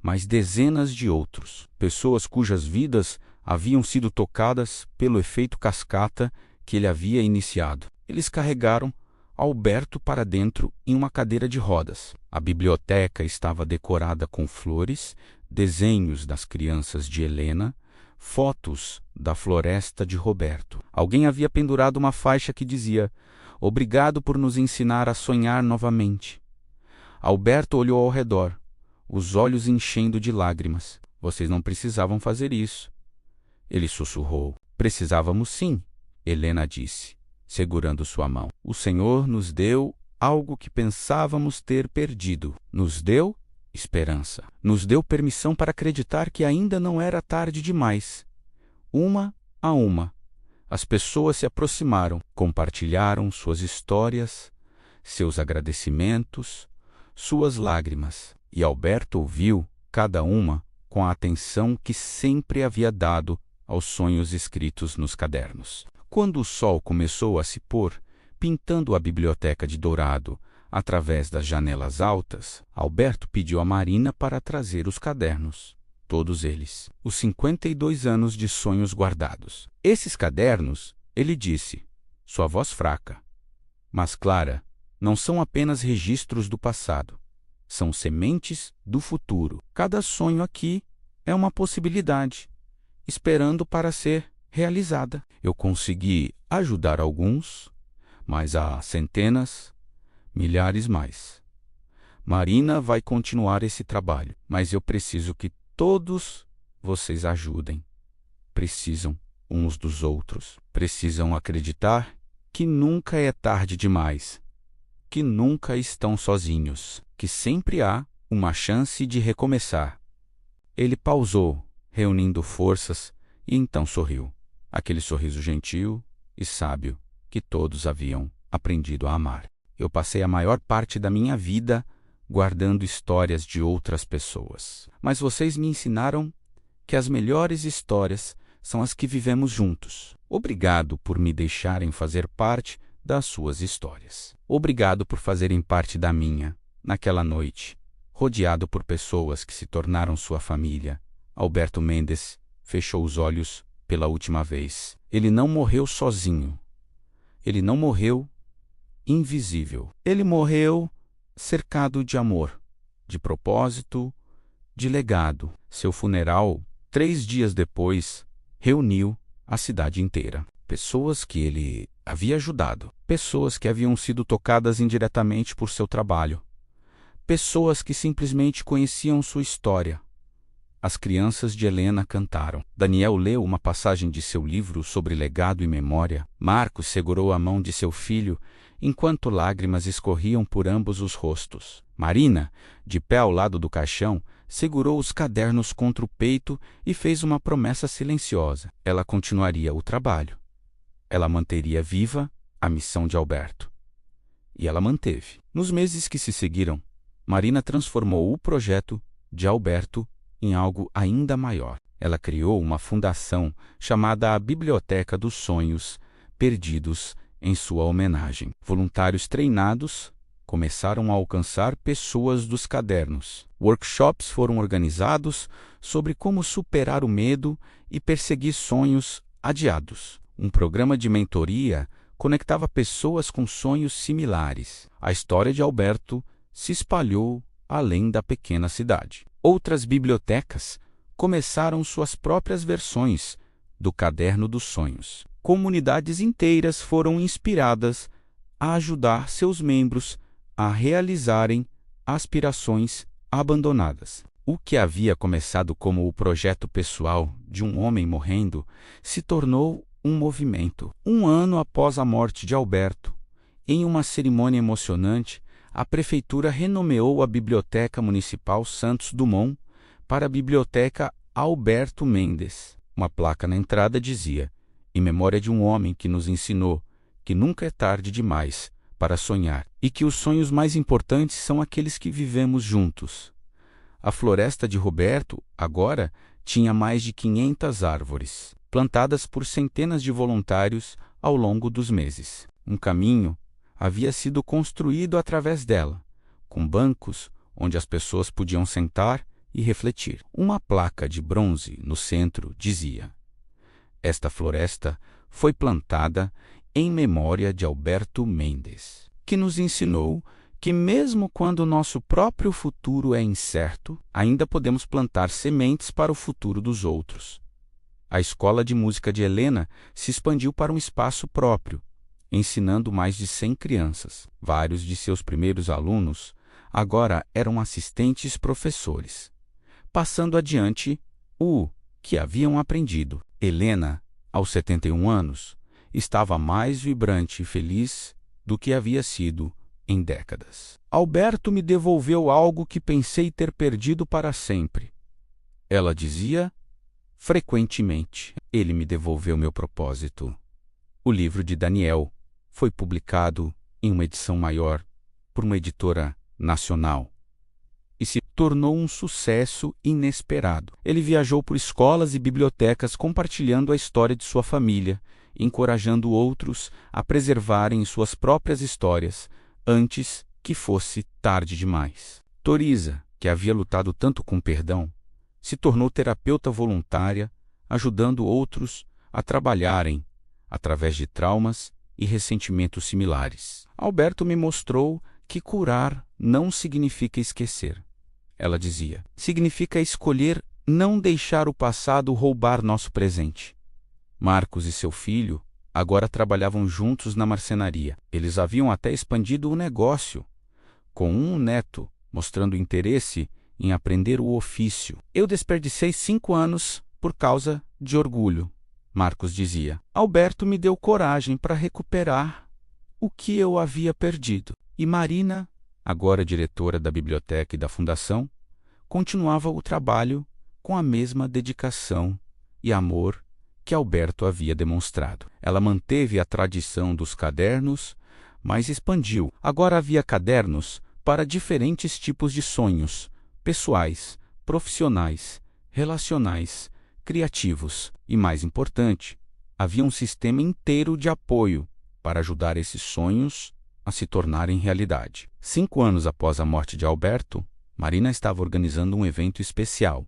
mas dezenas de outros, pessoas cujas vidas haviam sido tocadas pelo efeito cascata que ele havia iniciado. Eles carregaram Alberto para dentro em uma cadeira de rodas. A biblioteca estava decorada com flores, desenhos das crianças de Helena, fotos da floresta de Roberto. Alguém havia pendurado uma faixa que dizia: "Obrigado por nos ensinar a sonhar novamente." Alberto olhou ao redor, os olhos enchendo de lágrimas. "Vocês não precisavam fazer isso." Ele sussurrou. "Precisávamos sim," Helena disse, segurando sua mão. "O Senhor nos deu algo que pensávamos ter perdido. Nos deu esperança. Nos deu permissão para acreditar que ainda não era tarde demais." Uma a uma, as pessoas se aproximaram, compartilharam suas histórias, seus agradecimentos, suas lágrimas. E Alberto ouviu cada uma com a atenção que sempre havia dado aos sonhos escritos nos cadernos. Quando o sol começou a se pôr, pintando a biblioteca de dourado através das janelas altas, Alberto pediu a Marina para trazer os cadernos. Todos eles. Os 52 anos de sonhos guardados. "Esses cadernos," ele disse, sua voz fraca, mas clara, "não são apenas registros do passado. São sementes do futuro. Cada sonho aqui é uma possibilidade, esperando para ser realizada. Eu consegui ajudar alguns, mas há centenas, milhares mais. Marina vai continuar esse trabalho, mas eu preciso que todos vocês ajudem. Precisam uns dos outros. Precisam acreditar que nunca é tarde demais, que nunca estão sozinhos, que sempre há uma chance de recomeçar." Ele pausou, reunindo forças, e então sorriu. Aquele sorriso gentil e sábio que todos haviam aprendido a amar. "Eu passei a maior parte da minha vida guardando histórias de outras pessoas. Mas vocês me ensinaram que as melhores histórias são as que vivemos juntos. Obrigado por me deixarem fazer parte das suas histórias. Obrigado por fazerem parte da minha, naquela noite, rodeado por pessoas que se tornaram sua família." Alberto Mendes fechou os olhos pela última vez. Ele não morreu sozinho. Ele não morreu invisível. Ele morreu cercado de amor, de propósito, de legado. Seu funeral, 3 dias depois, reuniu a cidade inteira. Pessoas que ele havia ajudado, pessoas que haviam sido tocadas indiretamente por seu trabalho, pessoas que simplesmente conheciam sua história. As crianças de Helena cantaram. Daniel leu uma passagem de seu livro sobre legado e memória. Marcos segurou a mão de seu filho enquanto lágrimas escorriam por ambos os rostos. Marina, de pé ao lado do caixão, segurou os cadernos contra o peito e fez uma promessa silenciosa. Ela continuaria o trabalho. Ela manteria viva a missão de Alberto. E ela manteve. Nos meses que se seguiram, Marina transformou o projeto de Alberto em algo ainda maior. Ela criou uma fundação chamada a Biblioteca dos Sonhos Perdidos em sua homenagem. Voluntários treinados começaram a alcançar pessoas dos cadernos. Workshops foram organizados sobre como superar o medo e perseguir sonhos adiados. Um programa de mentoria conectava pessoas com sonhos similares. A história de Alberto se espalhou além da pequena cidade. Outras bibliotecas começaram suas próprias versões do Caderno dos Sonhos. Comunidades inteiras foram inspiradas a ajudar seus membros a realizarem aspirações abandonadas. O que havia começado como o projeto pessoal de um homem morrendo se tornou um movimento. 1 ano após a morte de Alberto, Em uma cerimônia emocionante, a prefeitura renomeou a Biblioteca Municipal Santos Dumont para a Biblioteca Alberto Mendes. Uma placa na entrada dizia: em memória de um homem que nos ensinou que nunca é tarde demais para sonhar e que os sonhos mais importantes são aqueles que vivemos juntos. A floresta de Roberto, agora, tinha mais de 500 árvores, plantadas por centenas de voluntários ao longo dos meses. Um caminho havia sido construído através dela, com bancos onde as pessoas podiam sentar e refletir. Uma placa de bronze no centro dizia: esta floresta foi plantada em memória de Alberto Mendes, que nos ensinou que mesmo quando o nosso próprio futuro é incerto, ainda podemos plantar sementes para o futuro dos outros. A escola de música de Helena se expandiu para um espaço próprio, ensinando mais de 100 crianças. Vários de seus primeiros alunos agora eram assistentes professores, passando adiante o que haviam aprendido. Helena, aos 71 anos, estava mais vibrante e feliz do que havia sido em décadas. Alberto me devolveu algo que pensei ter perdido para sempre. Ela dizia frequentemente. Ele me devolveu meu propósito. O livro de Daniel foi publicado em uma edição maior por uma editora nacional e se tornou um sucesso inesperado. Ele viajou por escolas e bibliotecas compartilhando a história de sua família, encorajando outros a preservarem suas próprias histórias antes que fosse tarde demais. Torisa, que havia lutado tanto com perdão, se tornou terapeuta voluntária, ajudando outros a trabalharem através de traumas e ressentimentos similares. Alberto me mostrou que curar não significa esquecer. Ela dizia: significa escolher não deixar o passado roubar nosso presente. Marcos e seu filho agora trabalhavam juntos na marcenaria. Eles haviam até expandido o negócio, com um neto mostrando interesse em aprender o ofício. Eu desperdicei 5 anos por causa de orgulho, Marcos dizia. Alberto me deu coragem para recuperar o que eu havia perdido. E Marina, agora diretora da biblioteca e da fundação, continuava o trabalho com a mesma dedicação e amor que Alberto havia demonstrado. Ela manteve a tradição dos cadernos, mas expandiu. Agora havia cadernos para diferentes tipos de sonhos, pessoais, profissionais, relacionais, criativos e, mais importante, havia um sistema inteiro de apoio para ajudar esses sonhos a se tornarem realidade. 5 anos após a morte de Alberto, Marina estava organizando um evento especial,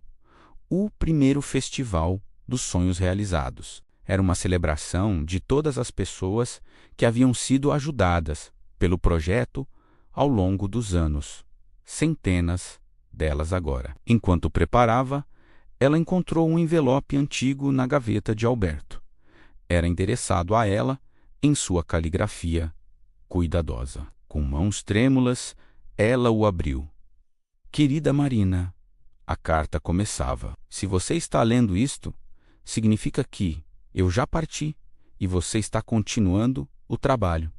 o primeiro festival dos sonhos realizados. Era uma celebração de todas as pessoas que haviam sido ajudadas pelo projeto ao longo dos anos, centenas delas agora. Enquanto preparava, ela encontrou um envelope antigo na gaveta de Alberto. Era endereçado a ela em sua caligrafia cuidadosa. Com mãos trêmulas, ela o abriu. Querida Marina, a carta começava: se você está lendo isto, significa que eu já parti e você está continuando o trabalho.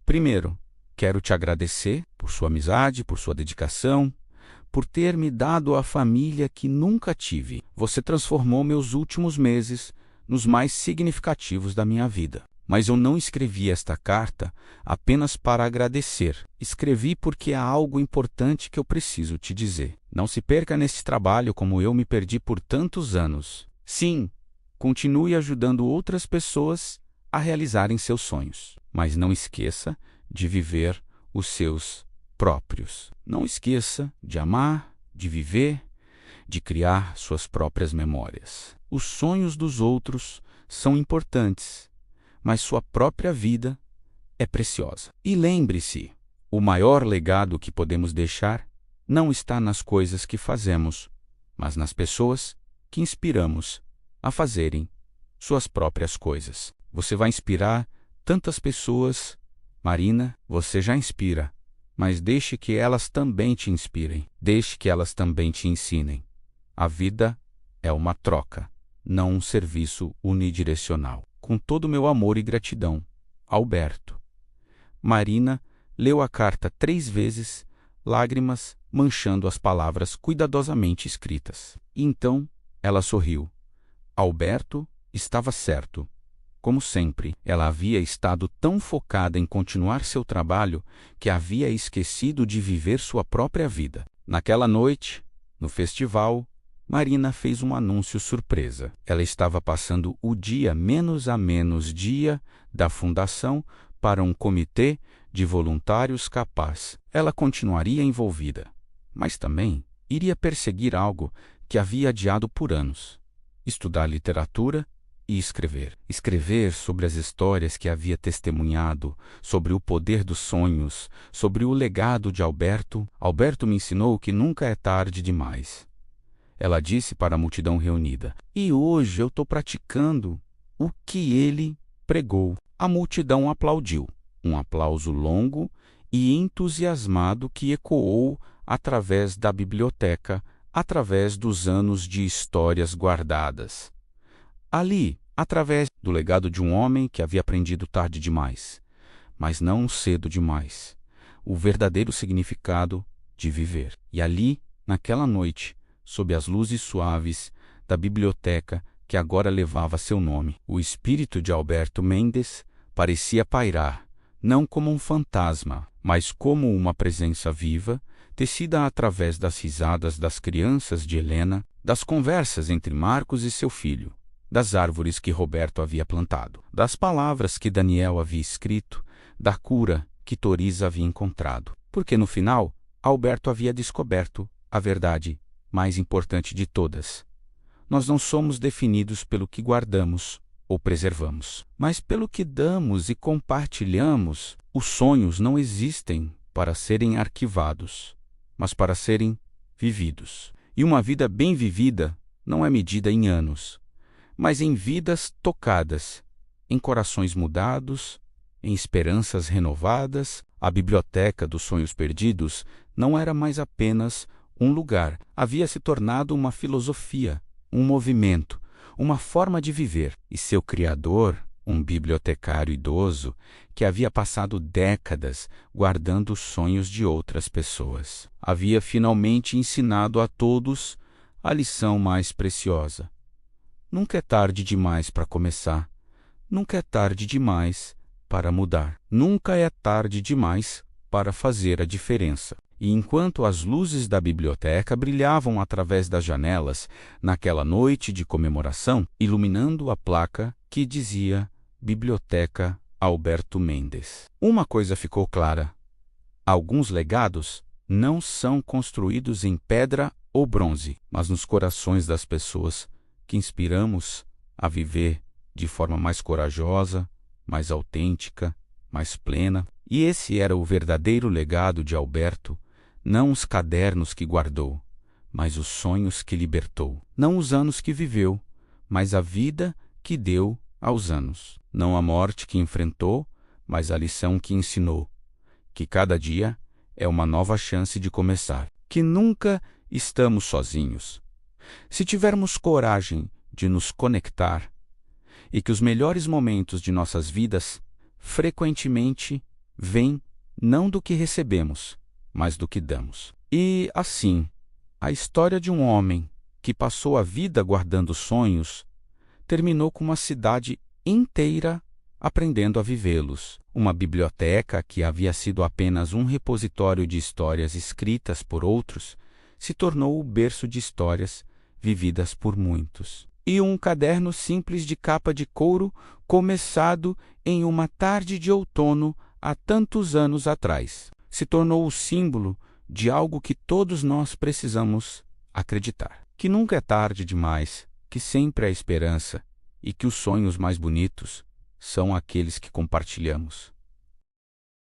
Primeiro, quero te agradecer por sua amizade, por sua dedicação, por ter me dado a família que nunca tive. Você transformou meus últimos meses nos mais significativos da minha vida. Mas eu não escrevi esta carta apenas para agradecer. Escrevi porque há algo importante que eu preciso te dizer. Não se perca neste trabalho como eu me perdi por tantos anos. Sim, continue ajudando outras pessoas a realizarem seus sonhos. Mas não esqueça de viver os seus próprios. Não esqueça de amar, de viver, de criar suas próprias memórias. Os sonhos dos outros são importantes, mas sua própria vida é preciosa. E lembre-se, o maior legado que podemos deixar não está nas coisas que fazemos, mas nas pessoas que inspiramos a fazerem suas próprias coisas. Você vai inspirar tantas pessoas. Marina, você já inspira, mas deixe que elas também te inspirem. Deixe que elas também te ensinem. A vida é uma troca, não um serviço unidirecional. Com todo o meu amor e gratidão, Alberto. Marina leu a carta 3 vezes, lágrimas manchando as palavras cuidadosamente escritas. E então ela sorriu. Alberto estava certo. Como sempre, ela havia estado tão focada em continuar seu trabalho que havia esquecido de viver sua própria vida. Naquela noite, no festival, Marina fez um anúncio surpresa. Ela estava passando o dia menos a menos dia da fundação para um comitê de voluntários capaz. Ela continuaria envolvida, mas também iria perseguir algo que havia adiado por anos: estudar literatura e escrever. Escrever sobre as histórias que havia testemunhado, sobre o poder dos sonhos, sobre o legado de Alberto. Alberto me ensinou que nunca é tarde demais. Ela disse para a multidão reunida. E hoje eu estou praticando o que ele pregou. A multidão aplaudiu. Um aplauso longo e entusiasmado que ecoou através da biblioteca, através dos anos de histórias guardadas. Ali, através do legado de um homem que havia aprendido tarde demais, mas não cedo demais, o verdadeiro significado de viver. E ali, naquela noite, sob as luzes suaves da biblioteca que agora levava seu nome, o espírito de Alberto Mendes parecia pairar, não como um fantasma, mas como uma presença viva, tecida através das risadas das crianças de Helena, das conversas entre Marcos e seu filho, das árvores que Roberto havia plantado, das palavras que Daniel havia escrito, da cura que Toriza havia encontrado. Porque no final, Alberto havia descoberto a verdade mais importante de todas. Nós não somos definidos pelo que guardamos ou preservamos, mas pelo que damos e compartilhamos. Os sonhos não existem para serem arquivados, mas para serem vividos. E uma vida bem vivida não é medida em anos, mas em vidas tocadas, em corações mudados, em esperanças renovadas. A biblioteca dos sonhos perdidos não era mais apenas um lugar, havia se tornado uma filosofia, um movimento, uma forma de viver. E seu criador, um bibliotecário idoso que havia passado décadas guardando os sonhos de outras pessoas, havia finalmente ensinado a todos a lição mais preciosa. Nunca é tarde demais para começar. Nunca é tarde demais para mudar. Nunca é tarde demais para fazer a diferença. E enquanto as luzes da biblioteca brilhavam através das janelas, naquela noite de comemoração, iluminando a placa que dizia Biblioteca Alberto Mendes, uma coisa ficou clara: alguns legados não são construídos em pedra ou bronze, mas nos corações das pessoas que inspiramos a viver de forma mais corajosa, mais autêntica, mais plena. E esse era o verdadeiro legado de Alberto, não os cadernos que guardou, mas os sonhos que libertou. Não os anos que viveu, mas a vida que deu aos anos. Não a morte que enfrentou, mas a lição que ensinou. Que cada dia é uma nova chance de começar. Que nunca estamos sozinhos. Se tivermos coragem de nos conectar, e que os melhores momentos de nossas vidas frequentemente vêm não do que recebemos, mas do que damos. E, assim, a história de um homem que passou a vida guardando sonhos terminou com uma cidade inteira aprendendo a vivê-los. Uma biblioteca que havia sido apenas um repositório de histórias escritas por outros se tornou o berço de histórias vividas por muitos. E um caderno simples de capa de couro, começado em uma tarde de outono há tantos anos atrás, se tornou o símbolo de algo que todos nós precisamos acreditar. Que nunca é tarde demais, que sempre há esperança e que os sonhos mais bonitos são aqueles que compartilhamos.